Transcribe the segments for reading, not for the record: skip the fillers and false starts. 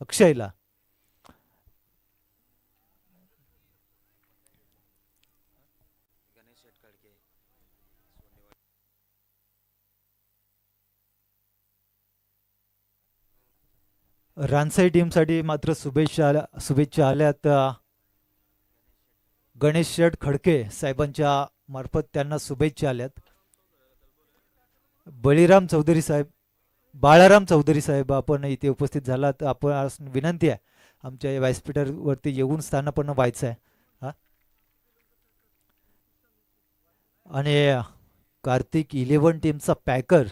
अक्षयला. रानसाई टीमसाठी मात्र शुभेच्छा आल्यात गणेश शेठ खडके साहेबांच्या मार्फत त्यांना शुभेच्छा आल्यात. बळीराम चौधरी साहेब, बाळाराम चौधरी साहेब आपण इथे उपस्थित झालात. आपण विनंती आहे आमच्या व्यासपीठावरती येऊन स्थानापन्न व्हायचं आहे. हा आणि कार्तिक 11 टीमचा पॅकर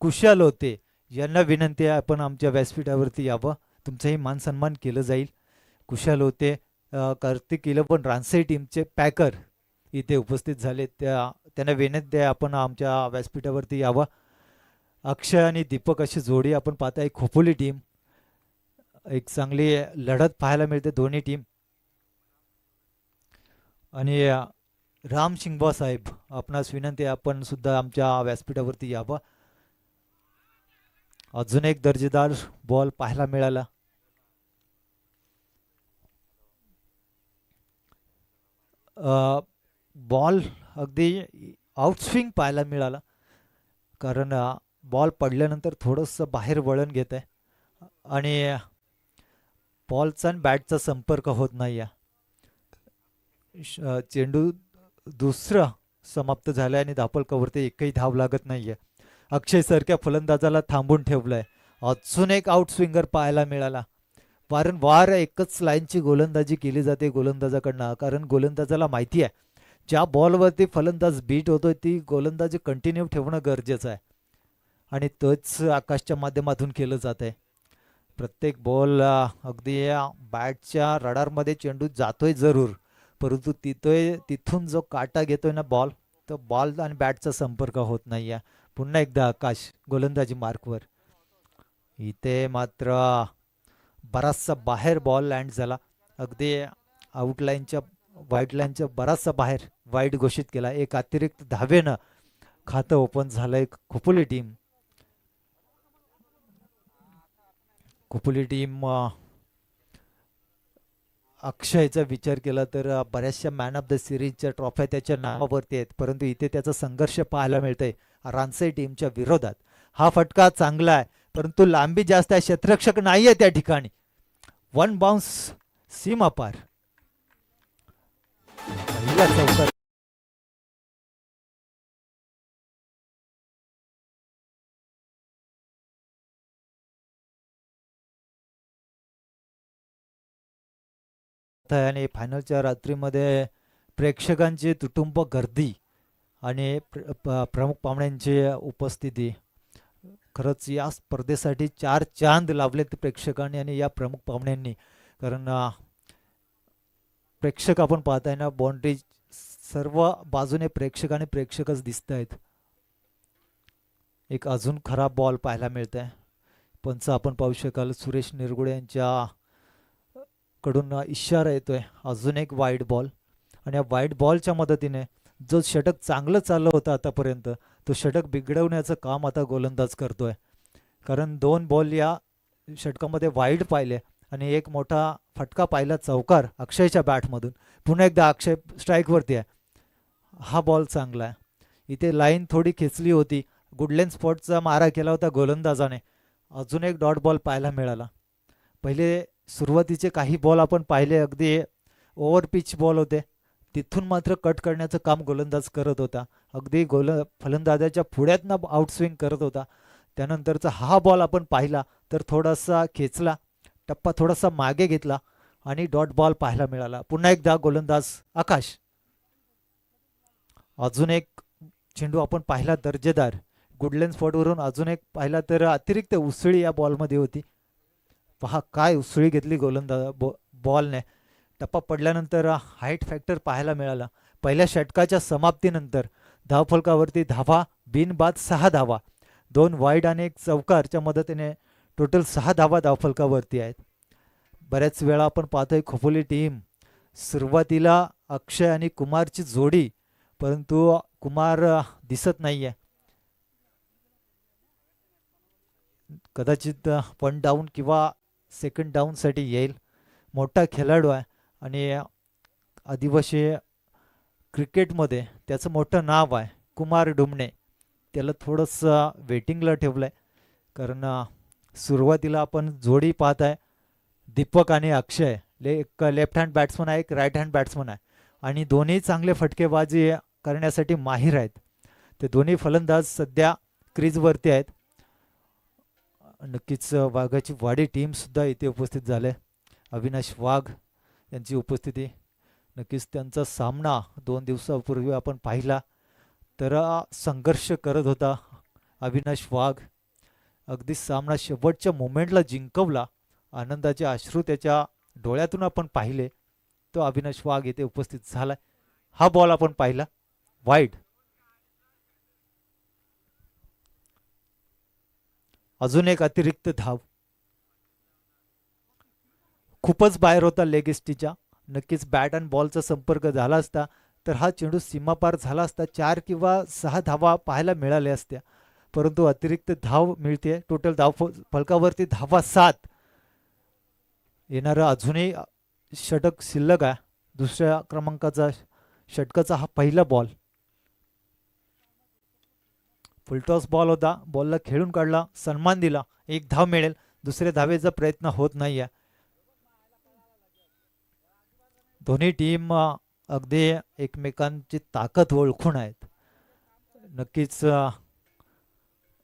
कुशाल होते यांना विनंती आहे आपण आमच्या व्यासपीठावरती यावं. तुमचंही मान सन्मान केलं जाईल. कुशाल होते कार्तिक 11 रानसाई टीमचे पॅकर इथे उपस्थित झाले. त्यांना विनंती आहे आपण आमच्या व्यासपीठावरती यावं. अक्षय आणि दीपक अशी जोडी आपण पाहताय. खोपोली टीम, एक चांगली लढत पाहायला मिळते दोन्ही टीम. आणि राम शिंगबा साहेब आपणास विनंती आहे आपण सुद्धा आमच्या व्यासपीठावरती यावं. अजून एक दर्जेदार बॉल पाहायला मिळाला. बॉल अगदी आउटस्विंग पाहायला मिळाला, कारण बॉल पडल्यानंतर थोडंसं बाहेर वळण घेत आहे आणि बॉलचा आणि बॅटचा संपर्क होत नाही आहे. चेंडू दुसरा समाप्त झाला आणि धापलकावरती एकही धाव लागत नाहीये. अक्षय सारख्या फलंदाजाला थांबून ठेवलंय. अजून एक आउट स्विंगर पाहायला मिळाला. वारंवार एकच लाईनची गोलंदाजी केली जाते गोलंदाजाकडनं, कारण गोलंदाजाला माहिती आहे ज्या बॉलवरती फलंदाज बीट होतोय ती गोलंदाजी कंटिन्यू ठेवणं गरजेचं आहे आणि तोच आकाशच्या माध्यमातून केलं जात आहे. प्रत्येक बॉल अगदी बॅटच्या रडारमध्ये चेंडू जातोय जरूर, परंतु तिथून जो काटा घेतोय ना बॉल, तो बॉल आणि बॅटचा संपर्क होत नाही आहे. पुन्हा एकदा आकाश गोलंदाजी मार्कवर. इथे मात्र बराचसा बाहेर बॉल लँड झाला. अगदी आउटलाईनच्या वाईट लाईनच्या बराचसा बाहेर वाईट घोषित केला. एक अतिरिक्त धावेनं खातं ओपन झालंय खोपोली टीम. खोपोली टीम अक्षयचा विचार केला तर बऱ्याचशा मॅन ऑफ द सिरीजच्या ट्रॉफ्या त्याच्या नावावरती आहेत, परंतु इथे त्याचा संघर्ष पाहायला मिळतंय रानसाई टीमच्या विरोधात. हा फटका चांगला आहे परंतु लांबी जास्त आहे, क्षेत्ररक्षक नाहीये त्या ठिकाणी. वन बाउन्स सीमा पार. पहिला चौकार आणि फायनलच्या रात्रीमध्ये प्रेक्षकांची तुटुंब गर्दी आणि प्रमुख पाहुण्यांची उपस्थिती, खरंच या स्पर्धेसाठी 4 चांद लावलेत प्रेक्षकांनी आणि या प्रमुख पाहुण्यांनी. कारण प्रेक्षक आपण पाहताय ना, बाउंड्री सर्व बाजूने प्रेक्षक आणि प्रेक्षकच दिसत आहेत. एक अजून खराब बॉल पाहायला मिळत आहे. पंच आपण पाहू शकाल सुरेश निरगुडे यांच्या कडून इशारा येतोय अजून एक वाईड बॉल. आणि या वाईड बॉलच्या मदतीने जो षटक चांगलं चाललं होतं आतापर्यंत, तो षटक बिघडवण्याचं काम आता गोलंदाज करतोय. कारण 2 बॉल या षटकामध्ये वाईड पाहिले आणि एक मोठा फटका पाहिला चौकार अक्षयच्या बॅटमधून. पुन्हा एकदा अक्षय स्ट्राईकवरती आहे. हा बॉल चांगला आहे. इथे लाईन थोडी खेचली होती, गुडलेन स्पॉटचा मारा केला होता गोलंदाजाने. अजून एक डॉट बॉल पाहायला मिळाला. पहिले सुरुवातीचे काही बॉल आपण पाहिले अगदी ओव्हर पिच बॉल होते, तिथून मात्र कट करण्याचं काम गोलंदाज करत होता. अगदी फलंदाजाच्या पुढ्यातनं आउटस्विंग करत होता. त्यानंतरचा हा बॉल आपण पाहिला तर थोडासा खेचला, टप्पा थोडासा मागे घेतला आणि डॉट बॉल पाहायला मिळाला. पुन्हा एकदा गोलंदाज आकाश. अजून एक चेंडू आपण पाहिला दर्जेदार गुडलेन स्पॉटवरून. अजून एक पाहिला तर अतिरिक्त उसळी या बॉलमध्ये होती. पहा काय उसळी घेतली बॉलने. टप्पा पडल्यानंतर हाईट फॅक्टर पाहायला मिळाला. पहिल्या षटकाच्या समाप्तीनंतर धावफलकावरती धावा बिनबाद 6 धावा, 2 वाईड आणि एक चौकारच्या मदतीने टोटल 6 धावा धावफलकावरती आहेत. बऱ्याच वेळा आपण पाहतोय खोपोली टीम सुरुवातीला अक्षय आणि कुमारची जोडी, परंतु कुमार दिसत नाहीये. कदाचित 1 डाऊन किंवा सेकंड डाऊनसाठी येईल. मोठा खेळाडू आहे आणि आदिवासी क्रिकेटमध्ये त्याचं मोठं नाव आहे कुमार डुमणे. त्याला थोडंसं वेटिंगला ठेवलं आहे कारण सुरुवातीला आपण जोडी पाहत आहे दीपक आणि अक्षय. एक लेफ्ट हँड बॅट्समन आहे, एक राईट हँड बॅट्समन आहे आणि दोन्ही चांगले फटकेबाजी करण्यासाठी माहीर आहेत. ते दोन्ही फलंदाज सध्या क्रीजवरती आहेत. नक्कीच वाघाची वाडी टीमसुद्धा इथे उपस्थित झाले. अविनाश वाघ यांची उपस्थिती. नक्कीच त्यांचा सामना 2 दिवसापूर्वी आपण पाहिला तर संघर्ष करत होता अविनाश वाघ. अगदी सामना शेवटच्या मोमेंटला जिंकवला. आनंदाचे अश्रू त्याच्या डोळ्यातून आपण पाहिले. तो अविनाश वाघ येथे उपस्थित झालाय. हा बॉल आपण पाहिला वाईड. अजून एक अतिरिक्त धाव. खूपच बाहेर होता लेग इस्टीच्या. नक्कीच बॅट आणि बॉलचा संपर्क झाला असता तर हा चेंडू सीमापार झाला असता. 4 किंवा 6 धावा पाहायला मिळाल्या असत्या, परंतु अतिरिक्त धाव मिळते. टोटल धाव फलकावरती धावा 7. येणारा अजूनही षटक शिल्लक आहे. दुसऱ्या क्रमांकाचा षटकाचा हा पहिला बॉल. फुलटॉस बॉल होता. बॉलला खेळून काढला, सन्मान दिला. 1 धाव मिळेल. दुसऱ्या धावेचा प्रयत्न होत नाहीये. दोन्ही टीम अगदी एकमेकांची ताकद ओळखून आहेत. नक्कीच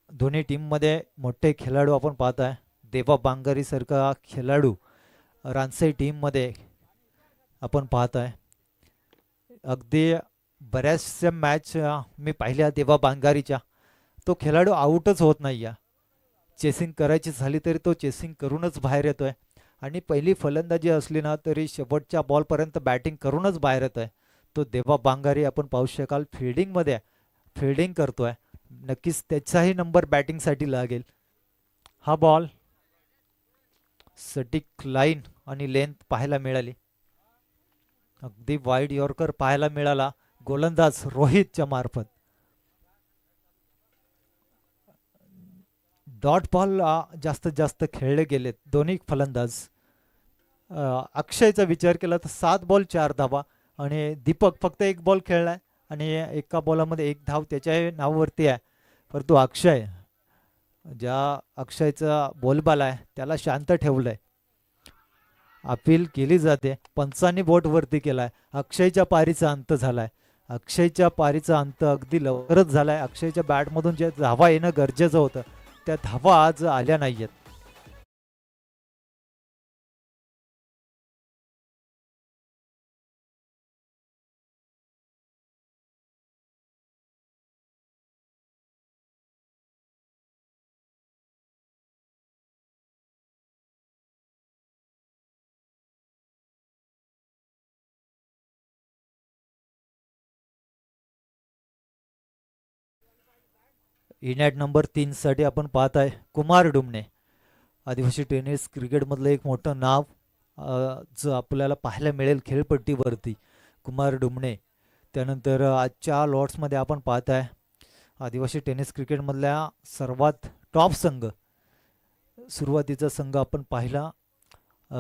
दोन्ही टीममध्ये मोठे खेळाडू आपण पाहत आहे. देवा बांगारी सारखा खेळाडू रानसाई टीममध्ये आपण पाहत आहे. अगदी बऱ्याचशा मॅच मी पाहिल्या देवा बांगारीच्या. तो खेळाडू आऊटच होत नाही आहे. चेसिंग करायची झाली तरी तो चेसिंग करूनच बाहेर येतोय आणि पहिली फलंदाजी असली ना तरी शेवटच्या बॉलपर्यंत बॅटिंग करूनच बाहेर येतोय. तो देवा बांगारी आपण पाहू शकाल फिल्डिंगमध्ये फिल्डिंग करतोय. नक्कीच त्याचाही नंबर बॅटिंगसाठी लागेल. हा बॉल सटीक लाईन आणि लेंथ पाहायला मिळाली. अगदी वाईड यॉर्कर पाहायला मिळाला गोलंदाज रोहितच्या मार्फत. डॉट बॉल जास्तीत जास्त खेळले गेलेत दोन्ही फलंदाज. अक्षयचा विचार केला तर 7 बॉल 4 धावा आणि दीपक फक्त 1 बॉल खेळलाय आणि एका बॉलामध्ये 1 धाव त्याच्या नावावरती आहे. परंतु अक्षय, ज्या अक्षयचा बॉलबाल आहे त्याला शांत ठेवलंय. अपील केली जाते. पंचांनी बोट वरती केलाय. अक्षयच्या पारीचा अंत झालाय. अक्षयच्या पारीचा अंत अगदी लवकरच झालाय. अक्षयच्या बॅटमधून जे धावा येणं गरजेचं होतं त्या धावा आज आल्या नाहीयेत. इनॅट नंबर 3 साठी आपण पाहत आहे कुमार डुमणे. आदिवासी टेनिस क्रिकेटमधलं एक मोठं नाव जो आपल्याला पाहायला मिळेल खेळपट्टीवरती, कुमार डुमणे. त्यानंतर आजच्या लॉर्ड्समध्ये आपण पाहत आहे आदिवासी टेनिस क्रिकेटमधल्या सर्वात टॉप संघ. सुरुवातीचा संघ आपण पाहिला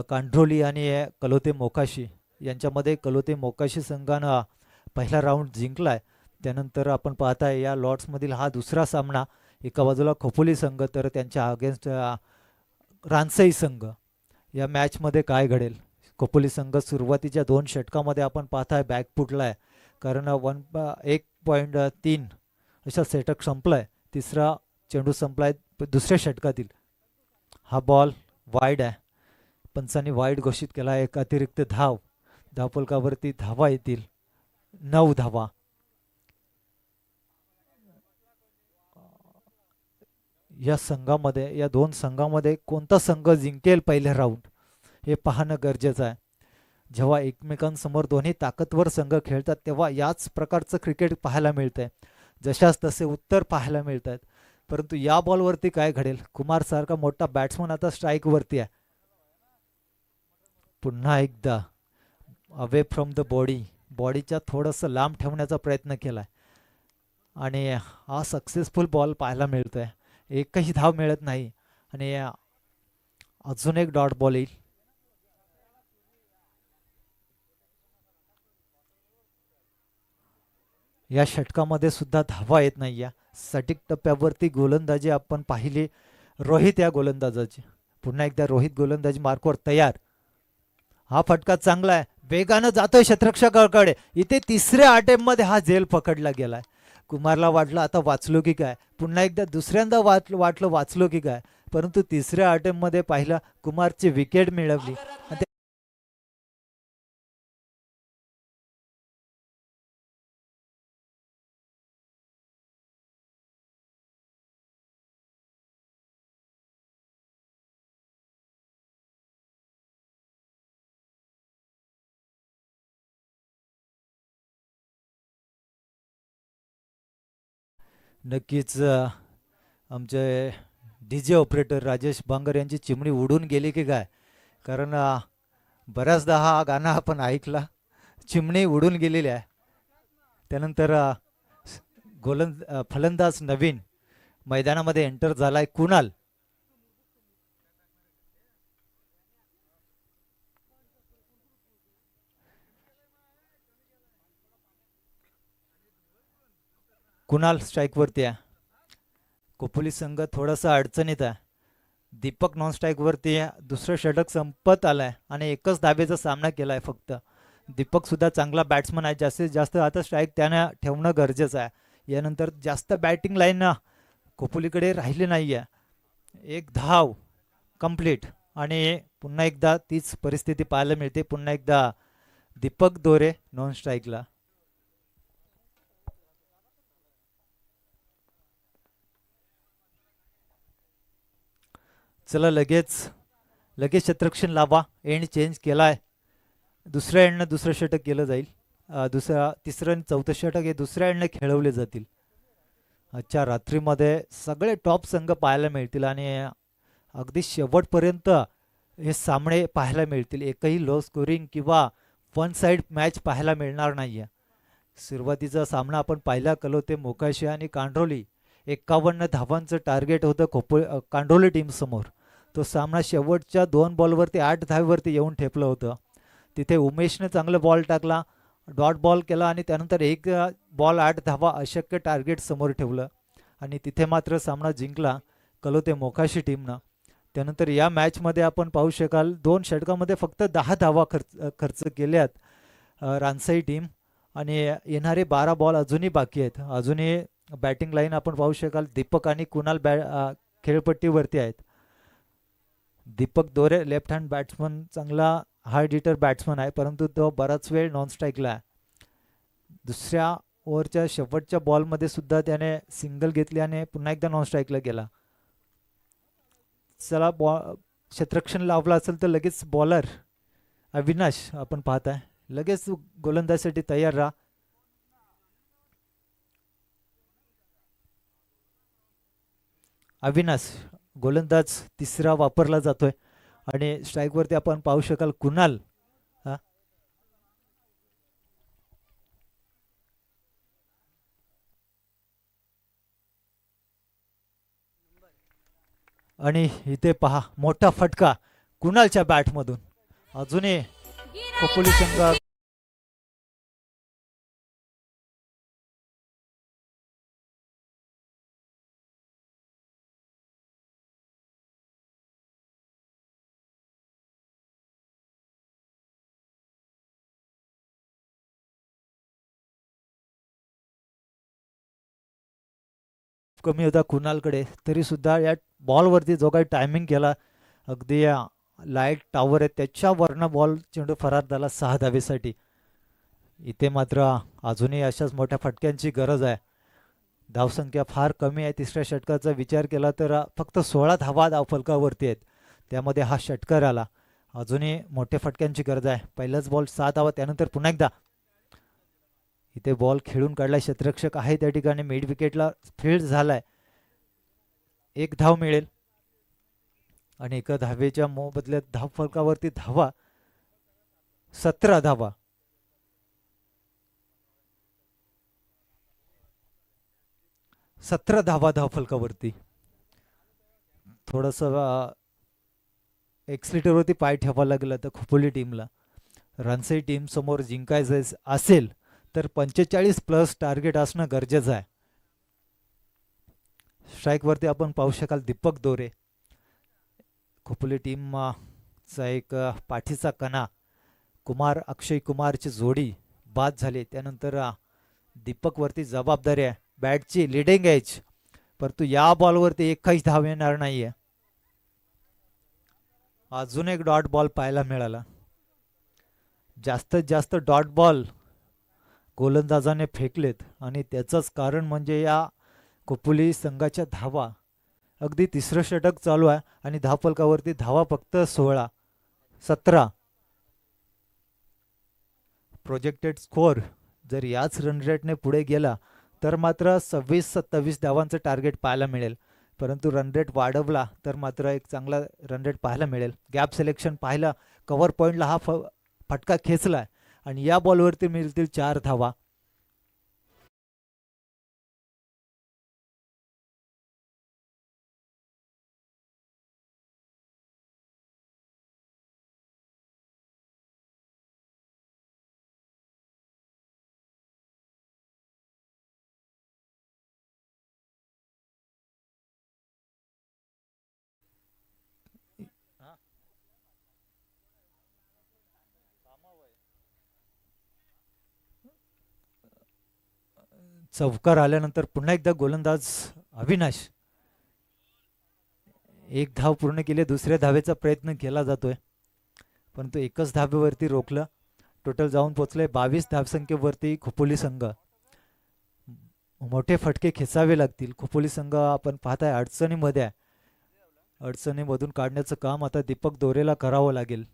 कांड्रोली आणि कलोते मोकाशी यांच्यामध्ये. कलोते मोकाशी संघानं पहिला राऊंड जिंकलाय. त्यानंतर आपण पाहताय या लॉर्ड्समधील हा दुसरा सामना. एका बाजूला खोपोली संघ तर त्यांच्या अगेन्स्ट रानसाई संघ. या मॅचमध्ये काय घडेल? खोपोली संघ सुरुवातीच्या 2 षटकामध्ये आपण पाहताय बॅकफुटला आहे कारण 1.3 अशा षटक संपलाय. तिसरा चेंडू संपलाय दुसऱ्या षटकातील. हा बॉल वाईड आहे. पंचांनी वाईड घोषित केला. एक अतिरिक्त धाव. धावफलकावरती धावा येतील 9 धावा. या संघामध्ये या 2 संघामध्ये कोणता संघ जिंकेल पहिले राऊंड हे पाहणं गरजेचं आहे. जेव्हा एकमेकांसमोर दोन्ही ताकदवर संघ खेळतात तेव्हा याच प्रकारचं क्रिकेट पाहायला मिळतंय. जशास तसे उत्तर पाहायला मिळत आहेत. परंतु या बॉलवरती काय घडेल? कुमार सारखा मोठा बॅट्समन आता स्ट्राईकवरती आहे. पुन्हा एकदा अवे फ्रॉम द बॉडीच्या थोडंसं लांब ठेवण्याचा प्रयत्न केलाय आणि हा सक्सेसफुल बॉल पाहायला मिळतोय. एकही धाव मिळत नाही आणि अजून एक डॉट बॉल येईल. या षटकामध्ये सुद्धा धावा येत नाही. या सटीक टप्प्यावरती गोलंदाजी आपण पाहिली रोहित या गोलंदाजाची. पुन्हा एकदा रोहित गोलंदाजी मार्कवर तयार. हा फटका चांगला आहे, वेगानं जातोय क्षेत्ररक्षकाकडे. इथे तिसऱ्या अटेम्प्टमध्ये हा झेल पकडला गेलाय. कुमारला वाटलं आता वाचलो की काय, पुन्हा एकदा दुसऱ्यांदा वाटलं वाचलो की काय, परंतु तिसऱ्या अटेम्प्टमध्ये पाहिलं कुमारची विकेट मिळवली. नक्कीच आमचे डीजे ऑपरेटर राजेश बांगर यांची चिमणी उडून गेली की काय, कारण बऱ्याचदा हा गाणं आपण ऐकला, चिमणी उडून गेलेली आहे. त्यानंतर फलंदाज नवीन मैदानामध्ये एंटर झालाय कुणाल. कुणाल स्ट्राईक वरती आहे. कोपोली संघ थोडासा अडचणीत आहे. दीपक नॉन स्ट्राईक वरती आहे. दुसरं षटक संपत आलंय आणि एकच धाबेचा सामना केलाय फक्त. दीपक सुद्धा चांगला बॅट्समन आहे. जास्तीत जास्त आता स्ट्राईक त्याने ठेवणं गरजेचं आहे. यानंतर जास्त बॅटिंग लाईन कोपोलीकडे राहिली नाही आहे. एक धाव कंप्लीट आणि पुन्हा एकदा तीच परिस्थिती पाहायला मिळते. पुन्हा एकदा दीपक दोरे नॉन स्ट्राईकला. चला लगेच लगेच क्षेत्ररक्षण लावा. एंड चेंज केलाय. दुसऱ्या एंडनं दुसरं षटक केलं जाईल. तिसरं आणि चौथं षटक हे दुसऱ्या एंडने खेळवले जातील. आजच्या रात्रीमध्ये सगळे टॉप संघ पाहायला मिळतील आणि अगदी शेवटपर्यंत हे सामने पाहायला मिळतील. एकही लो स्कोरिंग किंवा वन साइड मॅच पाहायला मिळणार नाहीये. सुरुवातीचा सामना आपण पाहिला कलोते मोकाशी आणि कांड्रोली. 51 धावांचं टार्गेट होतं कांड्रोली टीम समोर. तो सामना शेवटच्या 2 बॉलवरती 8 धावेवरती येऊन ठेपलं होतं. तिथे उमेशने चांगला बॉल टाकला, डॉट बॉल केला आणि त्यानंतर एक बॉल 8 धावा अशक्य टार्गेट समोर ठेवलं आणि तिथे मात्र सामना जिंकला कलोते मोकाशी टीमनं. त्यानंतर या मॅचमध्ये आपण पाहू शकाल 2 षटकामध्ये फक्त 10 धावा खर्च केल्यात रानसाई टीम आणि येणारे 12 बॉल अजूनही बाकी आहेत. अजूनही बॅटिंग लाईन आपण पाहू शकाल दीपक आणि कुणाल खेळपट्टीवरती आहेत. दीपक दोरे लेफ्ट हँड बॅट्समन, चांगला हार्ड हिटर बॅट्समन आहे, परंतु तो बराच वेळ नॉन स्ट्राईकला आहे. दुसऱ्या ओव्हरच्या शेवटच्या बॉलमध्ये सुद्धा त्याने सिंगल घेतली आणि पुन्हा एकदा नॉन स्ट्राईकला गेला. चला क्षेत्ररक्षण लावला असेल तर लगेच बॉलर अविनाश आपण पाहताय लगेच गोलंदाजीसाठी तयार राहा. अविनाश गोलंदाज तिसरा वापरला जातोय आणि स्ट्राईकवरती आपण पाहू शकाल कुणाल. आणि इथे पहा मोठा फटका कुणालच्या बॅटमधून. अजूनही कोपोली संघ कमी होता कुणालकडे, तरी सुद्धा या बॉलवरती जो काही टायमिंग केला अगदी लाईट टॉवर आहे त्याच्यावरनं बॉल चेंडू फरार झाला 6 धावेसाठी. इथे मात्र अजूनही अशाच मोठ्या फटक्यांची गरज आहे. धावसंख्या फार कमी आहे. तिसऱ्या षटकाचा विचार केला तर फक्त 16 धावा धावफलकावरती आहेत, त्यामध्ये हा षटकार आला. अजूनही मोठ्या फटक्यांची गरज आहे. पहिलाच बॉल 6 धावा, त्यानंतर पुन्हा एकदा इथे बॉल खेळून काढला. क्षेत्ररक्षक आहे त्या ठिकाणी, मिड विकेटला फील्ड झालाय. 1 धाव मिळेल आणि एका धावेच्या मोबदल्यात धावफलकावरती धावा 17 धावा. धावा धावफलकावरती. थोडस एक्सलिटरवरती पाय ठेवावा लागला तर खोपोली टीमला. रणसे टीम समोर जिंकायचं असेल तर 45+ टार्गेट असणं गरजेचं आहे. स्ट्राईकवरती आपण पाहू शकाल दीपक दोरे. खोपोली टीमचा एक पाठीचा कणा कुमार अक्षय कुमारची जोडी बाद झाली. त्यानंतर दीपकवरती जबाबदारी आहे बॅटची लिडिंग एज, परंतु या बॉलवरती एकही धाव येणार नाहीये. अजून एक डॉट बॉल पाहायला मिळाला. जास्तीत जास्त डॉट बॉल गोलंदाजाने फेकलेत आणि त्याचंच कारण म्हणजे या खोपोली संघाच्या धावा. अगदी तिसरं षटक चालू आहे आणि धावफलकावरती धावा फक्त 17. प्रोजेक्टेड स्कोअर जर याच रन रेटने पुढे गेला तर मात्र 26-27 धावांचं टार्गेट पाहायला मिळेल, परंतु रन रेट वाढवला तर मात्र एक चांगला रन रेट पाहायला मिळेल. गॅप सिलेक्शन पाहिलं, कव्हर पॉईंटला हा फटका खेचलाय आणि या बॉलवरती मिळतील 4 धावा. चौकार आल्यानंतर पुन्हा एकदा गोलंदाज अविनाश एक धाव पूर्ण केली. दुसऱ्या धावेचा प्रयत्न केला जातोय परंतु एकच धावेवरती रोखलं. टोटल जाऊन पोहोचले 22 धावसंख्येवरती खोपोली संघ. मोठे फटके खेचावे लागतील. खोपोली संघ आपण पाहताय अडचणीमध्ये आहे. अडचणीमधून काढण्याचं काम आता दीपक दोरेला करावं लागेल.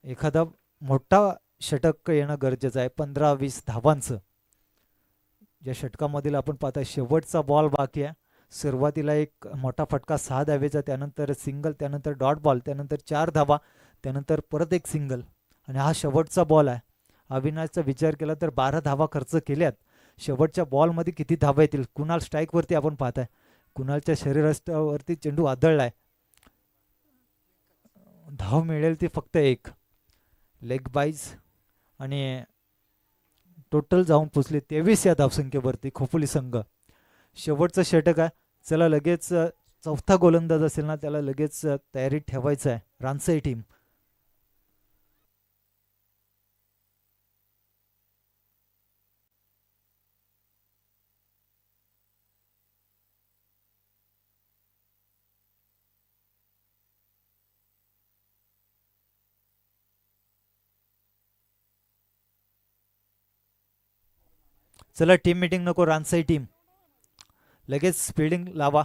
एखादा मोठा षटक येणं गरजेचं आहे 15-20 धावांचं. ज्या षटकामधील आपण पाहताय शेवटचा बॉल बाकी आहे. सुरुवातीला एक मोठा फटका 6 धावेचा, त्यानंतर सिंगल, त्यानंतर डॉट बॉल, त्यानंतर 4 धावा, त्यानंतर परत एक सिंगल आणि हा शेवटचा बॉल आहे. अविनाशचा विचार केला तर 12 धावा खर्च केल्यात. शेवटच्या बॉलमध्ये किती धावा येतील? कुणाल स्ट्राईकवरती आपण पाहताय. कुणालच्या शरीरावरती चेंडू आदळलाय. धाव मिळेल ती फक्त एक. लेग बाईज आणि टोटल जाऊन पोचले 23 या धावसंख्येवरती खोपोली संघ. शेवटचं षटक आहे. चला लगेच चौथा गोलंदाज असेल ना त्याला लगेच तयारीत ठेवायचं आहे रानसई टीम. चला टीम मीटिंग नको, रानसई टीम लगेच स्पीडिंग लावा.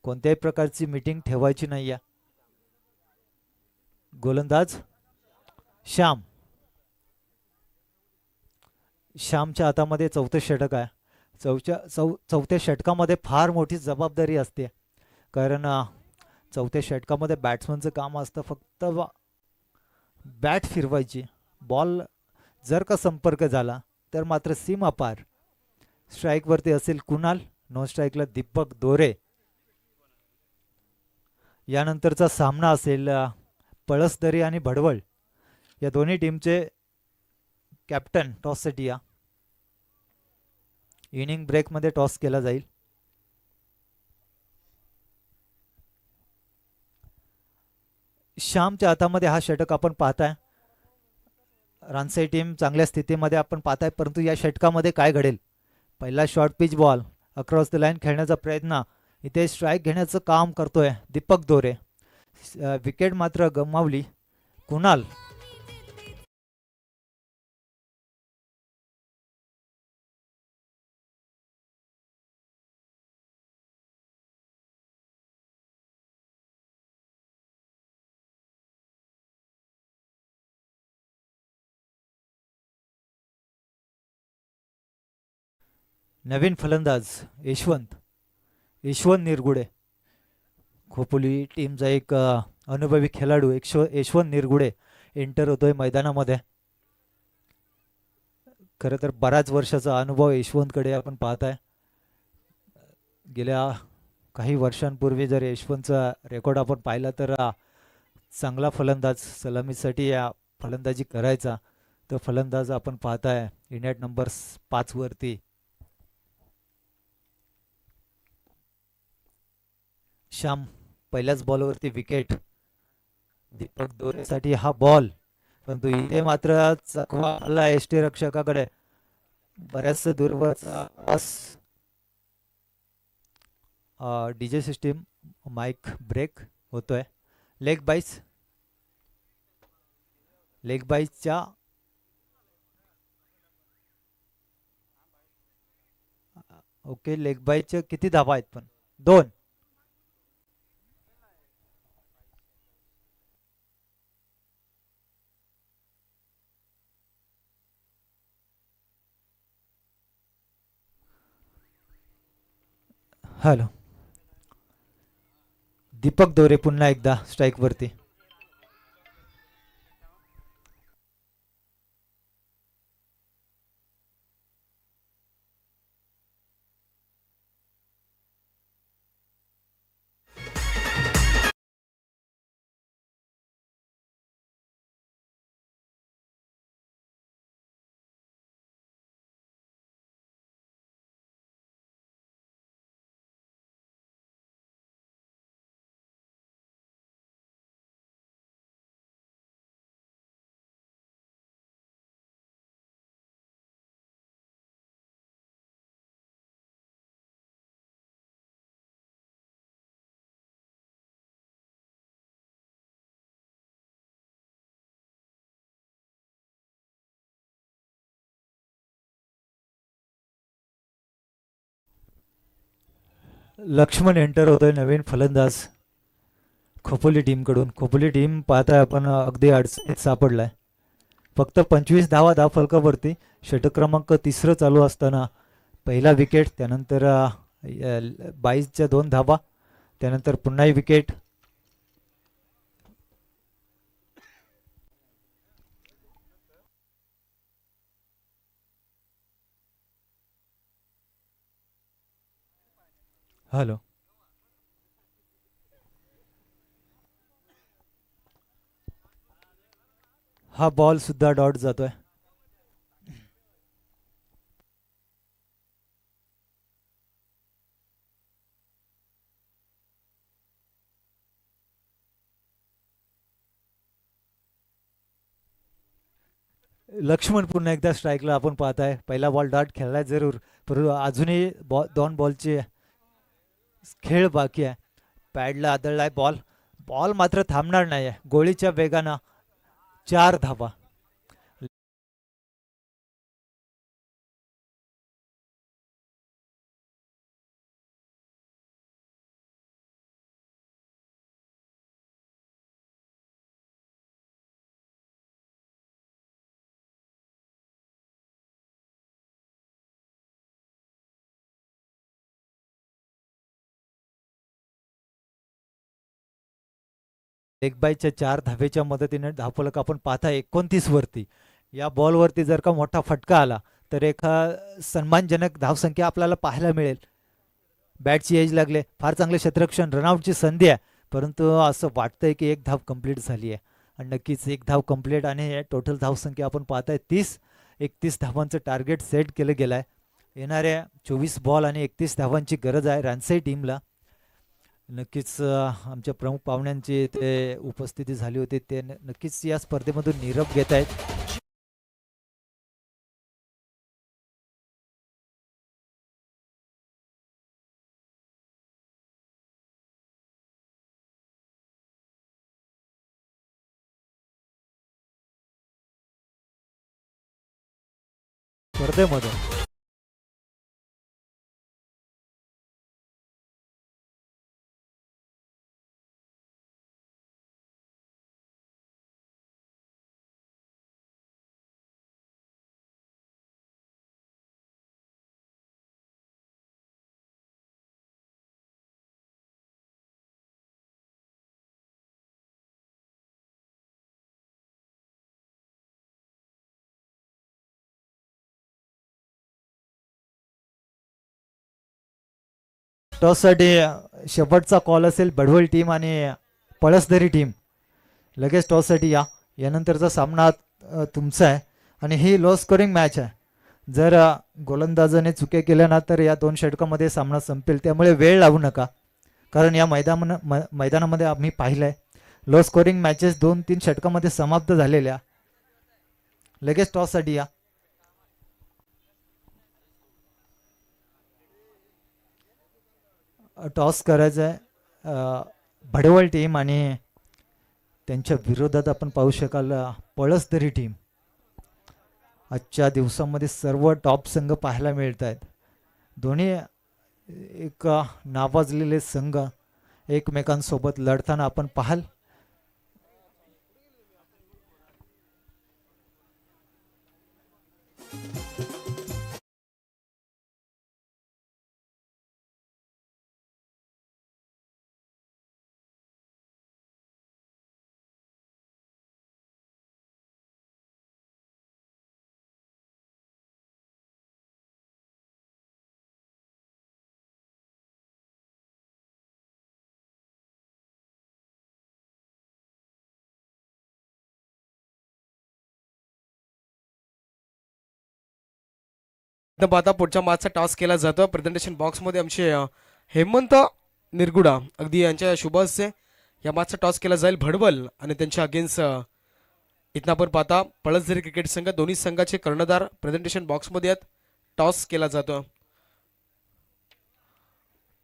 कोणत्याही प्रकारची मीटिंग ठेवायची नाही आहे. गोलंदाज श्याम. श्यामच्या हातामध्ये चौथं षटक आहे. चौथ्या षटकामध्ये फार मोठी जबाबदारी असते, कारण चौथ्या षटकामध्ये बॅट्समनचं काम असतं फक्त बॅट फिरवायची. बॉल जर का संपर्क झाला तर मात्र सीमा पार. स्ट्राईकवरती असेल कुणाल, नॉन स्ट्राईकला दीपक दोरे. यानंतरचा सामना असेल पळसदरी आणि भडवळ या दोन्ही टीमचे कॅप्टन टॉससाठी या. इनिंग ब्रेकमध्ये टॉस केला जाईल. श्यामच्या हातामध्ये हा षटक आपण पाहताय. रानसई टीम चांगल्या स्थितीमध्ये आपण पाहताय, परंतु या षटकामध्ये काय घडेल? पहिला short pitch ball across the line खेळण्याचा प्रयत्न. इथे स्ट्राईक घेण्याचं काम करतोय दीपक दोरे. विकेट मात्र गमावली कुणाल. नवीन फलंदाज यशवंत निरगुडे. खोपोली टीमचा एक अनुभवी खेळाडू यशवंत निरगुडे एंटर होतोय मैदानामध्ये. खरं तर बऱ्याच वर्षाचा अनुभव यशवंतकडे आपण पाहताय. गेल्या काही वर्षांपूर्वी जर यशवंतचा रेकॉर्ड आपण पाहिला तर चांगला फलंदाज सलामीसाठी फलंदाजी करायचा. तो फलंदाज आपण पाहताय इंडिया नंबर 5 वरती. श्याम पहिल्याच बॉलवरती विकेट. दीपक दोरेसाठी हा बॉल, परंतु इथे मात्र चकवा आला यष्टीरक्षकाकडे. बऱ्याच दूरवरचा डीजे सिस्टीम माईक ब्रेक होतोय. लेग बाईस, लेग बाईसच्या ओके, लेग बाईच्या किती धावा आहेत पण? 2. हॅलो, दीपक दोरे पुन्हा एकदा स्ट्राईक वरती. लक्ष्मण एंटर होतोय, नवीन फलंदाज खोपोली टीमकडून. खोपोली टीम पाहताय आपण अगदी अडचणीत सापडलाय. फक्त 25 धावा धाव फलकावरती. षटक क्रमांक 3 चालू असताना पहिला विकेट, त्यानंतर 22च्या 2 धावा, त्यानंतर पुन्हा विकेट. हॅलो, हा बॉल सुद्धा डॉट जातोय. लक्ष्मण पुन्हा एकदा स्ट्राईकला आपण पाहताय. पहिला बॉल डॉट खेळलाय जरूर, परंतु अजूनही 2 बॉलचे खेळ बाकी आहे. पॅडला आदळलाय बॉल. बॉल मात्र थांबणार नाही आहे, गोळीच्या वेगानं 4 धावा. लेग बायच्या 4 धावेच्या मदतीने धावफलक आपण पाहताय 29 वरती. या बॉलवरती जर का मोठा फटका आला तर एक सन्मानजनक धावसंख्या आपल्याला पाहायला मिळेल. बॅटची एज लागले, फार चांगले क्षेत्ररक्षण, रनआउटची संधी आहे, परंतु असं वाटतंय की एक धाव कंप्लीट झाली आहे. आणि नक्कीच एक धाव कंप्लीट, आणि टोटल धावसंख्या आपण पाहताय 30. 31 धावांचं टार्गेट सेट केलं गेलं आहे. येणाऱ्या 24 बॉल आणि 31 धावांची गरज आहे रानसाई टीमला. नक्कीच आमच्या प्रमुख पाहुण्यांची ते उपस्थिती झाली होती, ते नक्कीच या स्पर्धेमधून निरोप घेत आहेत. स्पर्धेमध्ये टॉससाठी शेवटचा कॉल असेल भडवल टीम आणि पळसदरी टीम. लगेच टॉससाठी या. यानंतरचा सामना तुमचा आहे आणि ही लो स्कोरिंग मॅच आहे. जर गोलंदाजाने चुके केल्या ना तर या 2 षटकामध्ये सामना संपेल. त्यामुळे वेळ लावू नका, कारण या मैदानामध्ये आम्ही पाहिलं आहे लो स्कोरिंग मॅचेस 2-3 षटकामध्ये समाप्त झालेल्या. लगेच टॉससाठी या. टॉस करायचं आहे भडवल टीम आणि त्यांच्या विरोधात आपण पाहू शकाल पळसदरी टीम. आजच्या दिवसामध्ये सर्व टॉप संघ पाहायला मिळत आहेत. दोन्ही एक नावाजलेले संघ एकमेकांसोबत लढताना आपण पाहाल. आता पुढच्या मॅचचा टॉस केला जातो. प्रेझेंटेशन बॉक्समध्ये आमचे हेमंत निरगुडा अगदी यांच्या शुभ हस्ते या मॅचचा टॉस केला जाईल. भडवल आणि त्यांच्या अगेन्स्ट इथं आपण पाहता पळसदरी क्रिकेट संघ. दोन्ही संघाचे कर्णधार प्रेझेंटेशन बॉक्समध्ये आहेत. टॉस केला जातो.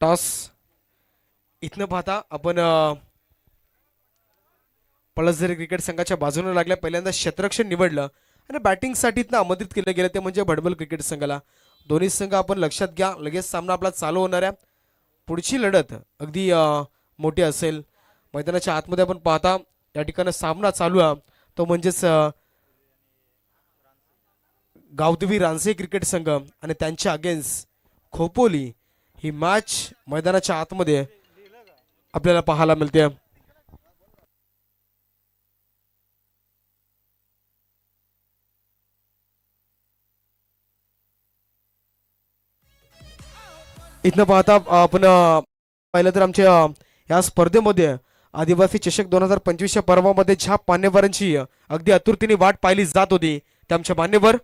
टॉस इथनं पाहता आपण पळसदरी क्रिकेट संघाच्या बाजूने लागल्या. पहिल्यांदा क्षेत्ररक्षण निवडलं आणि बॅटिंगसाठी इथनं आमंत्रित केलं गेलं ते म्हणजे भडवल क्रिकेट संघाला. दोन्ही संघ आपण लक्षात घ्या. लगेच सामना आपला चालू होणार आहे. पुढची लढत अगदी मोठी असेल. मैदानाच्या आतमध्ये आपण पाहता या ठिकाणी सामना चालू आहे तो म्हणजेच गावदेवी रानसे क्रिकेट संघ आणि त्यांच्या अगेन्स्ट खोपोली. ही मॅच मैदानाच्या आतमध्ये आपल्याला पाहायला मिळते. इथनं पाहता आपण पाहिलं तर आमच्या या स्पर्धेमध्ये आदिवासी चषक 2025च्या पर्वामध्ये ज्या मान्यवरांची अगदी आतुरतेने वाट पाहिली जात होती त्या आमच्या मान्यवर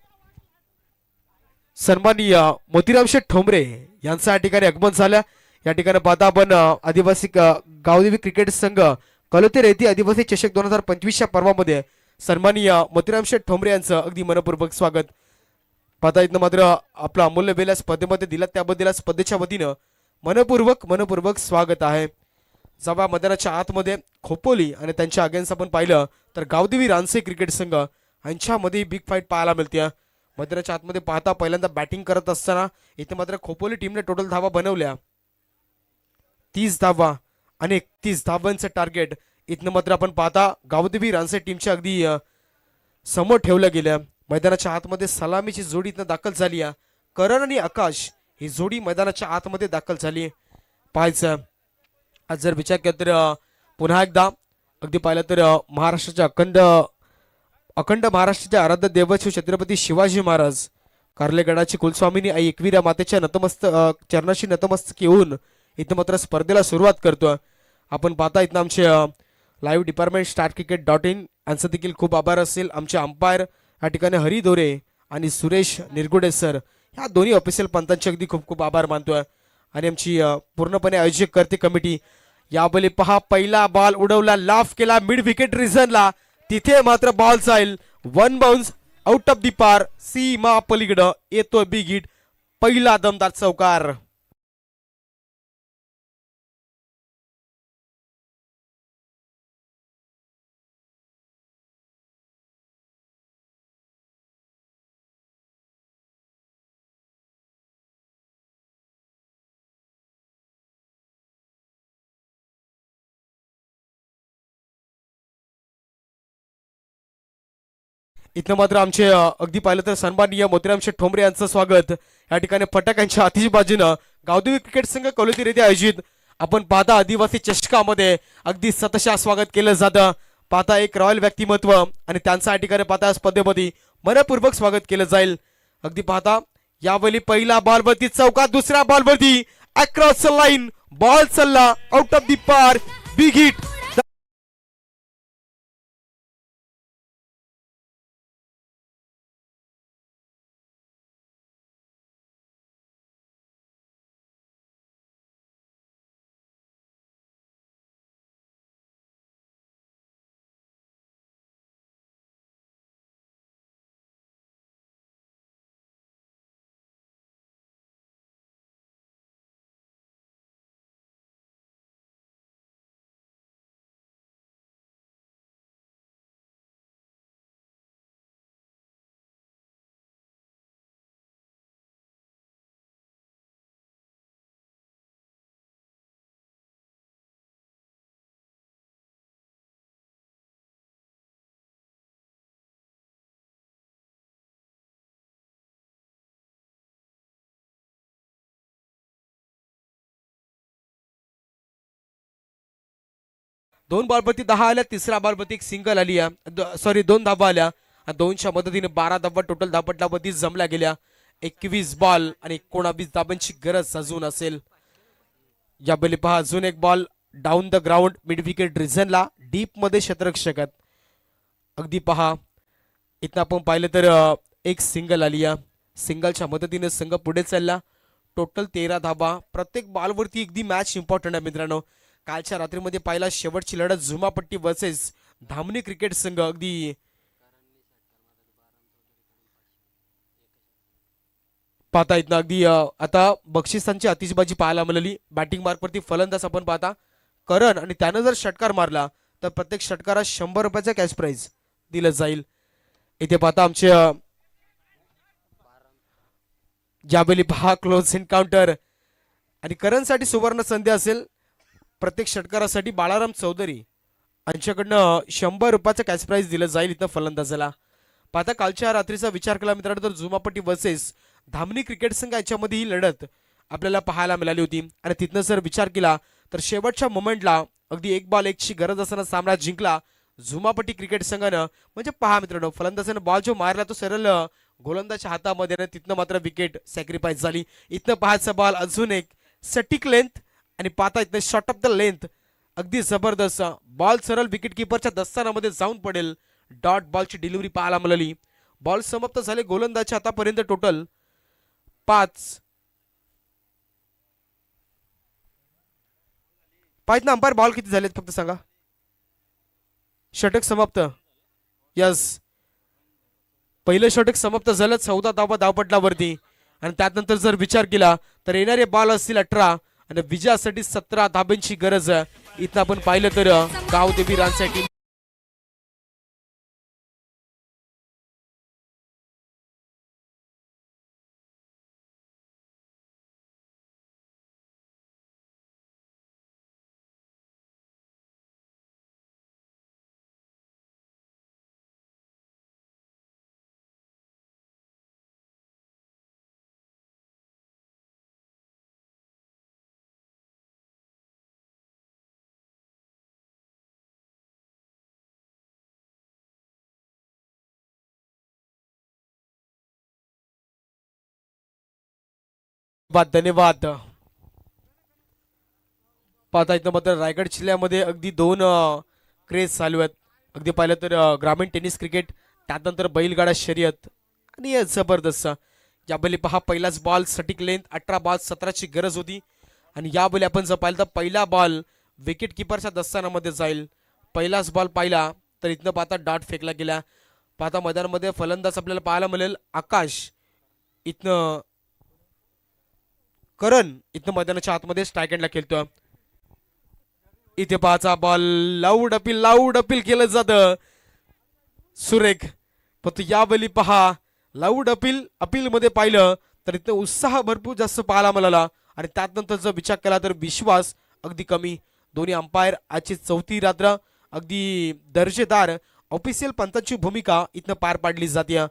सन्माननीय मोतीराम शेठ ठोंबरे यांचं या ठिकाणी आगमन झालं. या ठिकाणी पाहता आपण आदिवासी गावदेवी क्रिकेट संघ कलोतेर येथे आदिवासी चषक 2025च्या पर्वामध्ये सन्माननीय मोतीराम शेठ ठोंबरे यांचं अगदी मनपूर्वक स्वागत. पाहता इथनं मात्र आपला अमूल्य वेळ स्पर्धेमध्ये दिला त्याबद्दल स्पर्धेच्या वतीनं मनपूर्वक स्वागत आहे. जेव्हा मैदानाच्या आतमध्ये खोपोली आणि त्यांच्या अगेन्स्ट आपण पाहिलं तर गावदेवी रानसे क्रिकेट संघ यांच्यामध्ये बिग फाईट पाहायला मिळते. मैदानाच्या आतमध्ये पाहता पहिल्यांदा बॅटिंग करत असताना इथे मात्र खोपोली टीमने टोटल धावा बनवल्या 30 धावा आणि 31 धावांचं टार्गेट इथनं मात्र आपण पाहता गावदेवी रानसे टीमच्या अगदी समोर ठेवलं गेलं. मैदानाच्या आतमध्ये सलामीची जोडी इथनं दाखल झाली आहे. करण आणि आकाश ही जोडी मैदानाच्या आतमध्ये दाखल झाली. पाहायचं आज जर विचार केला तर पुन्हा एकदा अगदी पाहिलं तर महाराष्ट्राच्या अखंड महाराष्ट्राच्या आराध्य दैवत छत्रपती शिवाजी महाराज कार्लेगडाची कुलस्वामिनी आई एकविरा मातेच्या चरणाशी नतमस्तक येऊन इथं मात्र स्पर्धेला सुरुवात करतो. आपण पाहता इथं आमचे लाईव्ह डिपार्टमेंट startcricket.in यांचं देखील खूप आभार असेल. आमचे अंपायर या ठिकाणी हरी दोरे आणि सुरेश निरगुडे सर ह्या दोन्ही ऑफिशियल पंतांचे अगदी खूप खूप आभार मानतोय. आणि आमची पूर्णपणे आयोजक करते कमिटी. यावेळी पहा पहिला बॉल उडवला लाफ केला मिड विकेट रिझनला. तिथे मात्र बॉल जाईल 1 बाउन्स आउट ऑफ दी पार. सीमा पलीकडं येतोय बिग हिट. पहिला दमदार चौकार. इथं मात्र आमचे अगदी पाहिलं तर सन्माननीय मोतीराम शेठ ठोंबरे यांचं स्वागत या ठिकाणी फटाक्यांच्या आतिषबाजीनं गावदेवी क्रिकेट संघ कलोतेर येथे आयोजित आपण पाहता आदिवासी चषकामध्ये अगदी सतशा स्वागत केलं जातं. पाहता एक रॉयल व्यक्तिमत्व आणि त्यांचा या ठिकाणी पाहता स्पर्धेमध्ये मनपूर्वक स्वागत केलं जाईल. अगदी पाहता यावेळी पहिला बॉलवरती चौका दुसऱ्या बॉलवरती अक्रॉस लाईन बॉल चालला आउट ऑफ दी पार, बिग हिट. दोन बॉलवरती 10 आल्या, तिसऱ्या बॉलवरती एक सिंगल आली, सॉरी 2 धाबा आल्या आणि 2च्या मदतीने 12 धाबा टोटल धापटलावरती जमल्या गेल्या. 21 बॉल आणि 19 धाबांची गरज अजून असेल. या बेली पहा अजून एक ball down the ground mid wicket रिझनला डीप मध्ये क्षेत्ररक्षकात. अगदी पहा इथं आपण पाहिलं तर एक सिंगल आली या सिंगलच्या मदतीने संघ पुढे चालला. टोटल 13 धाबा प्रत्येक बॉलवरती. अगदी मॅच इम्पॉर्टंट आहे मित्रांनो. कालच्या रात्रीमध्ये पाहिला शेवटची लढत झुमापट्टी वर्सेस धामणी क्रिकेट संघ. अगदी पाहता येत ना अगदी आता बक्षिसांची आतिषबाजी पाहायला मिळाली. बॅटिंग मार्कवरती फलंदाज आपण पाहता करण आणि त्यानं जर षटकार मारला तर प्रत्येक षटकारात 100 रुपयाचा कॅश प्राइज दिलं जाईल. इथे पाहता आमचे ज्यावेळी पहा क्लोज एन्काउंटर आणि करणसाठी सुवर्ण संधी असेल. प्रत्येक षटकारासाठी बाळाराम चौधरी यांच्याकडनं 100 रुपयाचं कॅश प्राइज दिलं जाईल इथं फलंदाजाला. पाहता कालच्या रात्रीचा विचार केला मित्रांनो तर झुमापट्टी वर्सेस धामणी क्रिकेट संघ याच्यामध्ये ही लढत आपल्याला पाहायला मिळाली होती. आणि तिथनं जर विचार केला तर शेवटच्या मोमेंटला अगदी 1 बॉल 1ची गरज असताना सामना जिंकला झुमापट्टी क्रिकेट संघानं. म्हणजे पहा मित्रांनो फलंदाजानं बॉल जो मारला तो सरळ गोलंदाजच्या हातामध्ये आणि तिथनं मात्र विकेट सॅक्रिफाईस झाली. इथनं पाहायचा बॉल अजून एक सटिक लेंथ आणि पाहता इथनं शॉर्ट ऑफ द लेंथ अगदी जबरदस्त बॉल सरळ विकेट किपरच्या दस्तानामध्ये जाऊन पडेल. डॉट बॉलची डिलिव्हरी पाहायला मिळाली. बॉल समाप्त झाले गोलंदाजच्या आतापर्यंत टोटल 5. पाहिजे ना अंपायर बॉल किती झालेत फक्त सांगा. षटक समाप्त. यस पहिलं षटक समाप्त झालं 14 धावा धावपटलावरती. आणि त्यानंतर जर विचार केला तर येणारे बॉल असतील 18 आणि विजयासाठी 17 धाब्यांची गरज. इथं आपण पाहिलं तर गावदेवी रानसाठी धन्यवाद. पाहता इथं मात्र रायगड जिल्ह्यामध्ये अगदी 2 क्रेज चालू आहेत. अगदी पाहिलं तर ग्रामीण टेनिस क्रिकेट त्यानंतर बैलगाडा शर्यत आणि जबरदस्त. या बैली पहा पहिलाच बॉल सटिक लेंथ 18 बॉल 17ची गरज होती. आणि या बैली आपण जर पाहिलं तर पहिला बॉल विकेट किपरच्या दस्तानामध्ये जाईल. पहिलाच बॉल पाहिला तर इथनं पाहता डॉट फेकला गेला. पाहता मैदानामध्ये फलंदाज आपल्याला पाहायला मिळेल आकाश. इथनं करण इथनं मैदानाच्या आतमध्ये स्ट्राईक एंडला खेळतोय. इथे पाहाचा बॉल लाऊड अपील केलं जातं सुरेख. फक्त यावेळी पहा लाऊड अपील मध्ये पाहिलं तर इथं उत्साह भरपूर जास्त पाहायला मिळाला. आणि त्यानंतर जर विचार केला तर विश्वास अगदी कमी. दोन्ही अंपायर आजची 4थी रात्र अगदी दर्जेदार ऑफिशियल पंचांची भूमिका इथनं पार पाडली जाते.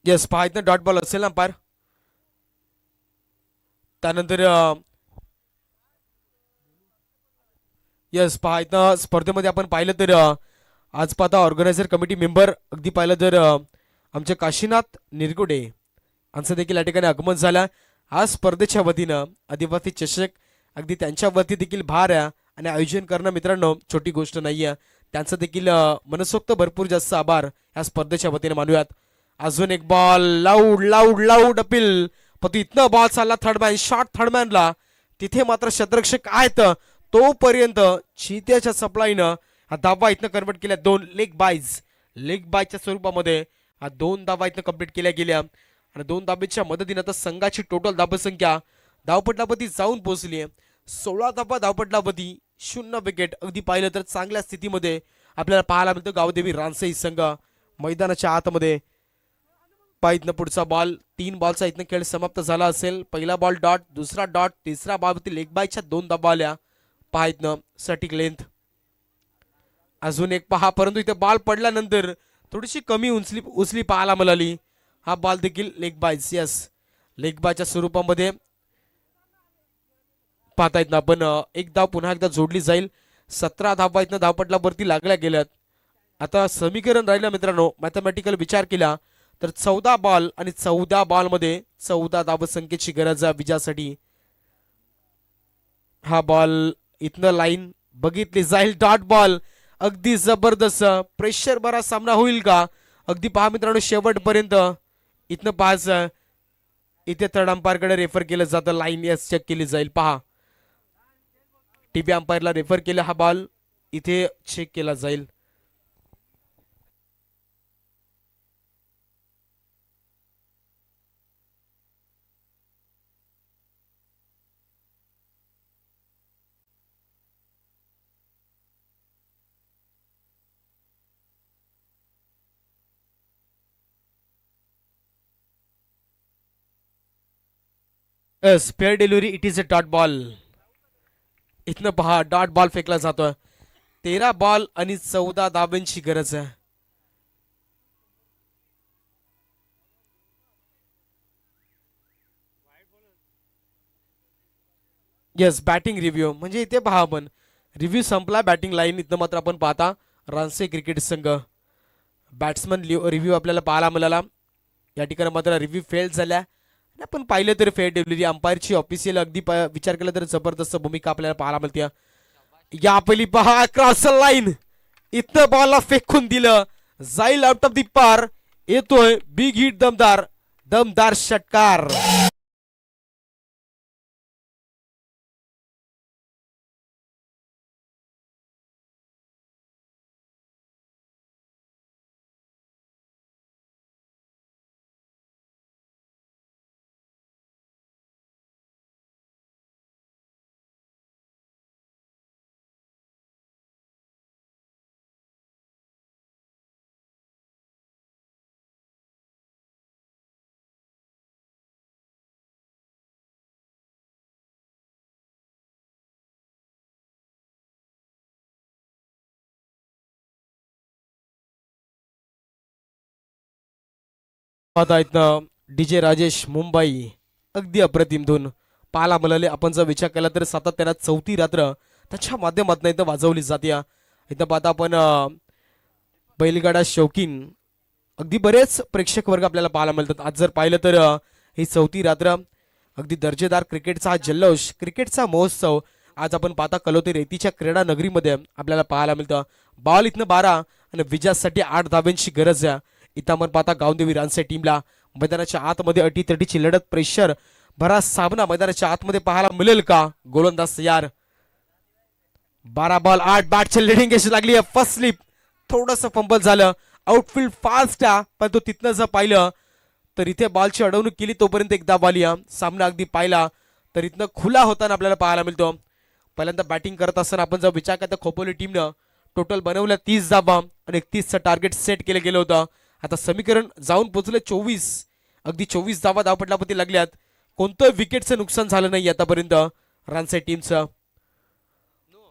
येस पहा इथं डॉट बॉल असेल ना अंपायर. त्यानंतर यस पहा इथं स्पर्धेमध्ये आपण पाहिलं तर आज पाहता ऑर्गनायझर कमिटी मेंबर अगदी पाहिलं तर आमचे काशीनाथ निरगुडे यांचं देखील या ठिकाणी आगमन झालं. आज स्पर्धेच्या वतीनं आदिवासी चषक अगदी त्यांच्या वरती देखील भार आहे आणि आयोजन करणं मित्रांनो छोटी गोष्ट नाही आहे. त्यांचं देखील मनसोक्त भरपूर जास्त आभार या स्पर्धेच्या वतीने मानूयात. अजून एक ball loud loud loud appeal पण इथनं बॉल चालला थर्डमॅन शॉट थर्डमॅनला. तिथे मात्र शतरक्षक आहेत तोपर्यंत चित्याच्या सप्लाईनं हा धावा इथनं कन्वर्ट केल्या. 2 लेग बायच्या स्वरूपामध्ये हा 2 धावा इथनं कंप्लीट केल्या गेल्या आणि 2 धाब्याच्या मदतीनं आता संघाची टोटल धावसंख्या धावपटलावरती जाऊन पोहोचली आहे. 16 धावा धावपटलावरती 0 विकेट. अगदी पाहिलं तर चांगल्या स्थितीमध्ये आपल्याला पाहायला मिळतं गावदेवी रानसई संघ मैदानाच्या आतमध्ये. इथनं पुढचा बॉल 3 बॉलचा इथनं खेळ समाप्त झाला असेल. पहिला बॉल डॉट, दुसरा डॉट, तिसरा बॉलवरती लेग बायच्या 2 धावा आल्या. पहा इथनं सटिक लेंथ अजून एक पहा परंतु इथे बॉल पडल्यानंतर थोडीशी कमी उचली पाहायला मिळाली. हा बॉल देखील लेग बायच यस लेग बायच्या स्वरूपामध्ये पाहता येत ना आपण एक धाव पुन्हा एकदा जोडली जाईल. 17 धावा इथनं धावपटलावरती लागल्या गेल्यात. आता समीकरण राहिलं मित्रांनो मॅथमॅटिकल विचार केला तर 14 बॉल आणि 14 बॉलमध्ये 14 धावसंख्येची गरज आहे विजयासाठी. हा बॉल इथनं लाईन बघितली जाईल. डॉट बॉल अगदी जबरदस्त प्रेशर भरा सामना होईल का. अगदी पहा मित्रांनो शेवटपर्यंत इथनं पाहायचं. इथे थर्ड अंपायरकडे रेफर केलं जातं. लाईन यस चेक केली जाईल. पहा टीबी अंपायरला रेफर केलं. हा बॉल इथे चेक केला जाईल. Spare delivery it is a dot ball. इथनं पहा डॉट बॉल फेकला जातोय. 13 बॉल आणि 14 धाब्यांची गरज आहे. यस बॅटिंग रिव्ह्यू म्हणजे इथे पहा आपण रिव्ह्यू संपला. बॅटिंग लाईन इथं मात्र आपण पाहता रानसे क्रिकेट संघ बॅट्समन रिव्ह्यू आपल्याला पाहायला मिळाला. या ठिकाणी मात्र रिव्ह्यू फेल झाल्या. आपण पाहिलं तर फेअर डिलिव्हरी अंपायरची ऑफिशियल अगदी विचार केला तर जबरदस्त भूमिका आपल्याला पाहायला मिळते. या पहिली पहा क्रॉस लाईन इथं बॉलला फेकून दिलं जाईल आउट ऑफ दी पार. येतोय बिग हिट दमदार षटकार. आता इथं डीजे राजेश मुंबई अगदी अप्रतिम धून पाहायला मिळाले. आपण जर विचार केला तर सातत्यानं 4थी रात्र त्याच्या माध्यमातून इथं वाजवली जाते. इथं पाहता आपण बैलगाडा शौकीन अगदी बरेच प्रेक्षक वर्ग आपल्याला पाहायला मिळतात. आज जर पाहिलं तर ही 4थी रात्र अगदी दर्जेदार क्रिकेटचा हा जल्लोष क्रिकेटचा महोत्सव आज आपण पाहता कलोते रेतीच्या क्रीडा नगरीमध्ये आपल्याला पाहायला मिळतं. बॉल इथनं 12 आणि विजयासाठी 8 धाब्यांची गरज आहे. इथं आपण पाहता गावदेवी रानसे टीमला मैदानाच्या आतमध्ये अटीतटीची लढत प्रेशर भरा सामना मैदानाच्या आतमध्ये पाहायला मिळेल का. गोलंदाज तयार. 12 बॉल 8 बॅटची लिडिंग एज लागली. फर्स्ट स्लिप थोडंसं फंबल झालं. आउटफील्ड फास्ट आहे पण तो तिथनं जर पाहिलं तर इथे बॉलची अडवणूक केली तोपर्यंत एकदा बॉल या सामना अगदी पाहिला तर इथनं खुला होताना आपल्याला पाहायला मिळतो. पहिल्यांदा बॅटिंग करत असताना आपण जर विचार करता खोपोली टीमनं टोटल बनवल्या 30 धावा आणि 31चं टार्गेट सेट केलं गेलं होतं. आता समीकरण जाऊन पोहोचले 24 अगदी 24 धावा धावपटलावरती लागल्यात. कोणतं विकेटचं नुकसान झालं नाही आतापर्यंत रानसे टीमचं.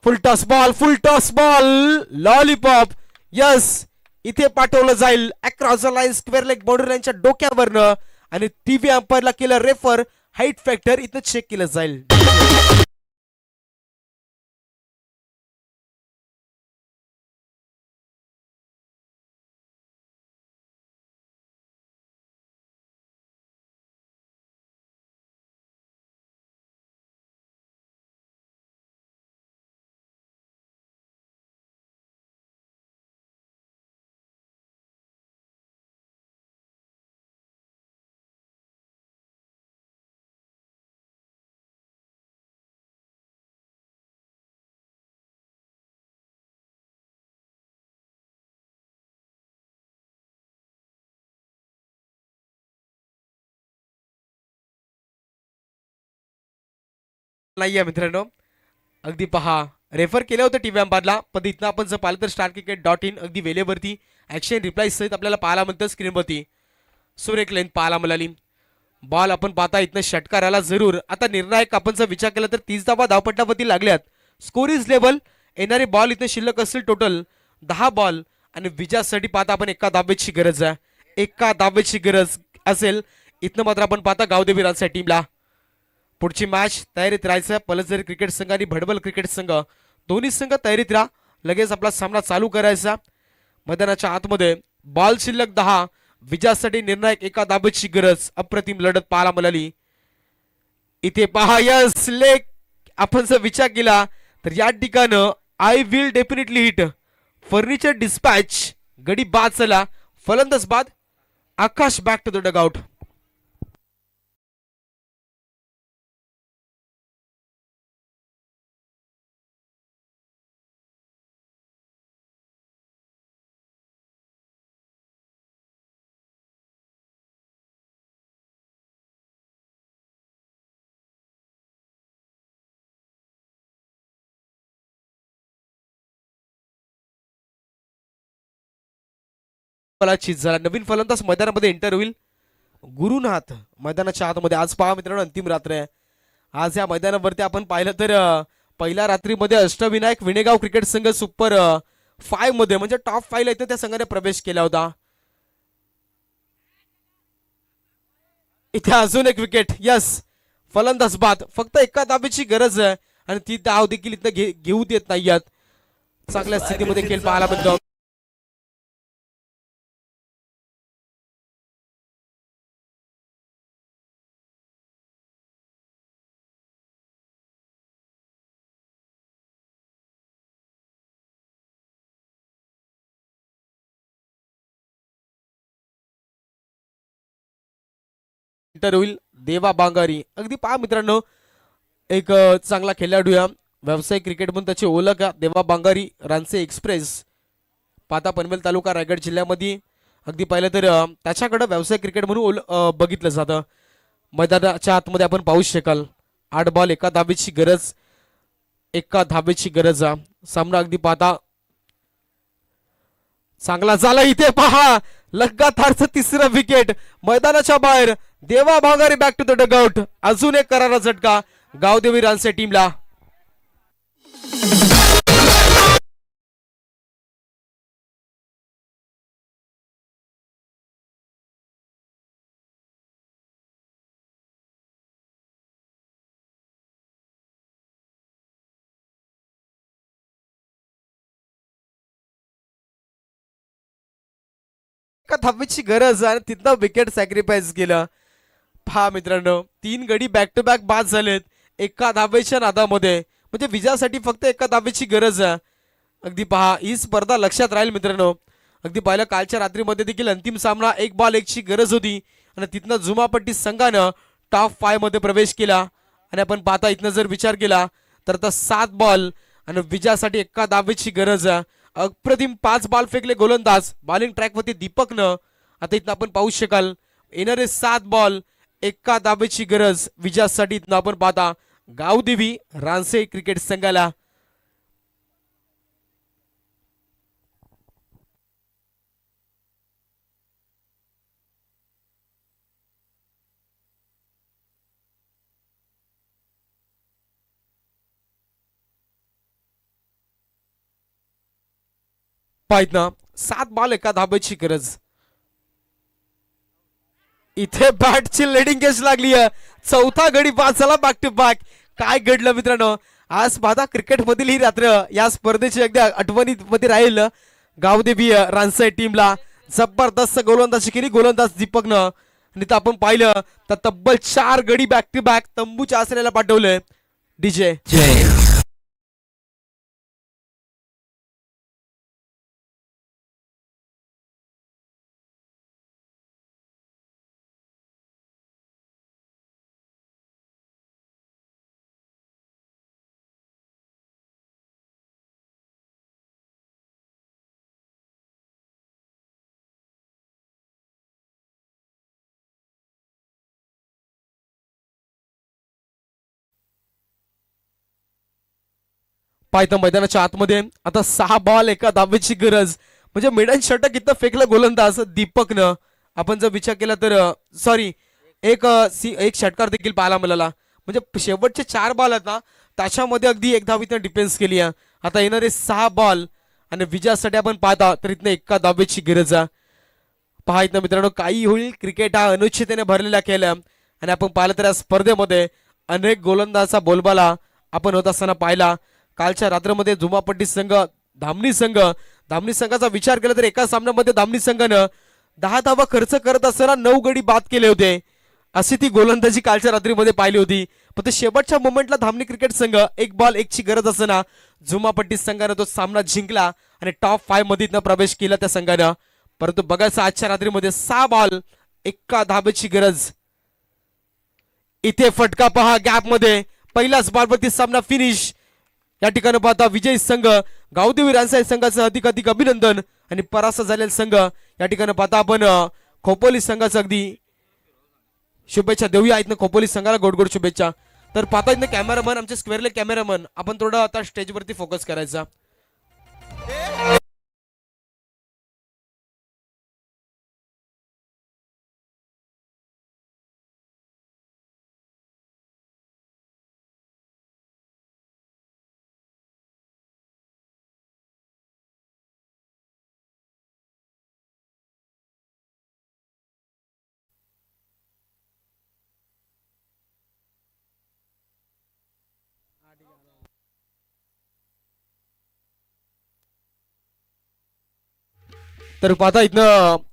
Full toss ball lollipop yes इथे पाठवलं जाईल across the line square leg boundary लाईनच्या डोक्यावरनं आणि टीव्ही अंपायरला केलं रेफर. हाईट फॅक्टर इथं चेक केलं जाईल. नाहीये मित्रांनो, अगदी पहा रेफर केलं होतं टीव्ही अंपायरला, पण इथं आपण जर पाहिलं तर StarCricket.in अगदी वेळेवरती ऍक्शन रिप्लाय सहित आपल्याला पाहायला मिळतं स्क्रीनवरती. सुरेख लेंथ पाहायला मिळाली. बॉल आपण पाहता इथनं षटकार आला जरूर. आता निर्णायक आपण जर विचार केला तर 30 धावा धावपट्टावरती लागल्यात. Score is level. येणारे बॉल इथं शिल्लक असतील टोटल 10 बॉल आणि विजयासाठी पाहता आपण एका धावेची गरज आहे. एका धावेची गरज असेल. इथनं मात्र आपण पाहता गावदेवीरांच्या टीमला पुढची मॅच तयारीत राहायचं. पलसझरी क्रिकेट संघ आणि भडबल क्रिकेट संघ दोन्ही संघ तयारीत राहा. लगेच आपला सामना चालू करायचा. मैदानाच्या आतमध्ये बॉल शिल्लक 10. विजयासाठी निर्णायक एका धावेची गरज. अप्रतिम लढत पाहायला मिळाली. इथे पहा यस लेग आपण जर विचार केला तर या ठिकाणं I will definitely hit furniture dispatch गडी बाद चला फलंदाज बाद. आकाश बॅक टू द डगआउट. झाला नवीन फलंदाज मैदानामध्ये एंटर होईल. गुरुनाथ मैदानाच्या आतमध्ये आज पहा मित्रांनो अंतिम रात्र आहे. आज या मैदानावरती आपण पाहिलं तर पहिल्या रात्रीमध्ये अष्टविनायक विणेगाव क्रिकेट संघ सुपर 5 मध्ये म्हणजे टॉप 5 ला इथे त्या संघाने प्रवेश केला होता. इथे अजून एक विकेट यस फलंदाज बाद. फक्त एका धावेची गरज आहे आणि ती धाव देखील इथं घेऊ देत नाहीयेत. चांगल्या स्थितीमध्ये खेळ पाहायला मिळतो. एंटर होईल देवा बांगारी. अगदी पहा मित्रांनो एक चांगला खेळाडू आहे. व्यावसायिक क्रिकेट म्हणून त्याची ओळख आहे. देवा बांगारी रानसे एक्सप्रेस पाता पनवेल तालुका रायगड जिल्ह्यामध्ये अगदी पाहिलं तर त्याच्याकडे व्यावसायिक क्रिकेट म्हणून बघितलं जातं. मैदानाच्या आतमध्ये आपण पाहू शकाल 8 बॉल एका धावेची गरज. एका धावेची गरज सामना अगदी पाहता चांगला झाला. इथे पहा लगातारचं तिसरं विकेट मैदानाच्या बाहेर. देवा भांगारी बॅक टू द डगआउट. अजून एक करारा झटका गावदेवी रानसे टीमला. एका धावेची गरज आणि तिथं विकेट सॅक्रिफाईस केलं. पहा मित्रांनो 3 गडी बॅक टू बॅक बाद झालेत एका धावेच्या नादामध्ये. म्हणजे विजयासाठी फक्त एका धावेची गरज आहे. अगदी पहा ही स्पर्धा लक्षात राहील मित्रांनो. अगदी पाहिलं कालच्या रात्रीमध्ये देखील अंतिम सामना 1 बॉल 1 ची गरज होती आणि तिथनं जुमापट्टी संघानं टॉप 5 मध्ये प्रवेश केला. आणि आपण पाहता इथनं जर विचार केला तर आता 7 बॉल आणि विजयासाठी एका धावेची गरज आहे. अप्रतिम 5 बॉल फेकले गोलंदाज. बॉलिंग ट्रॅकवरती दीपकनं. आता इथं आपण पाहू शकाल येणारे 7 बॉल एका धावेची गरज विजयासाठी. इथनं आपण पाहता गावदेवी रानसे क्रिकेट संघाला. पाहित ना 7 बॉल एका धावेची गरज. इथे बॅटची लेडिंग एज लागली आहे. चौथा गडी बाद झाला बॅक टू बॅक. काय घडलं मित्रांनो, आज पाहता क्रिकेट मधील ही रात्र या स्पर्धेची अगदी आठवणीमध्ये राहील. गावदेवी रानसाई टीमला जबरदस्त गोलंदाजी केली गोलंदाज दीपकनं. आणि तर आपण पाहिलं तर तब्बल 4 गडी बॅक टू बॅक तंबूच्या आसऱ्याला पाठवले डीजे. पायथन मैदानाच्या आतमध्ये आता 6 बॉल एका धावेची गरज. म्हणजे मिडन षटक इथं फेकलं गोलंदाज दीपकनं. आपण जर विचार केला तर सॉरी एक षटकार देखील पाहायला मिळाला. म्हणजे शेवटचे 4 बॉल आहेत ना, त्याच्यामध्ये अगदी एक धावीतनं डिफेन्स केली आहे. आता येणारे 6 बॉल आणि विजयासाठी आपण पाहता तर इथनं एका धावेची गरज आहे. पहा इथं मित्रांनो, काही होईल क्रिकेट हा अनिश्चिततेने भरलेला खेळ आहे. आणि आपण पाहिलं तर या स्पर्धेमध्ये अनेक गोलंदाजाचा बोलबाला आपण होत असताना पाहिला. कालच्या रात्रीमध्ये जुमापट्टी संघ धामणी संघाचा विचार केला तर एका सामन्यामध्ये धामणी संघानं 10 धावा खर्च करत असताना 9 गडी बाद केले होते. अशी ती गोलंदाजी कालच्या रात्रीमध्ये पाहिली होती. पण ते शेवटच्या मोमेंटला धामणी क्रिकेट संघ 1 बॉल 1 ची गरज असताना जुमापट्टी संघानं तो सामना जिंकला आणि टॉप 5 मध्ये प्रवेश केला त्या संघानं. परंतु बघायचं आजच्या रात्रीमध्ये 6 बॉल एका धाबेची गरज. इथे फटका पहा गॅप मध्ये, पहिल्याच बॉलवरती सामना फिनिश. या ठिकाणी पाहता विजयी संघ गावदेवी रानसाई संघाचं अधिक अभिनंदन. आणि परास्त झालेला संघ या ठिकाणी पाहता आपण खोपोली संघाचं अगदी शुभेच्छा देऊया. इथनं खोपोली संघाला गोड शुभेच्छा. तर पाहता इथनं कॅमेरामन आमचे स्क्वेअरले कॅमेरामन आपण थोडं आता स्टेजवरती फोकस करायचा. तर पाहता इथनं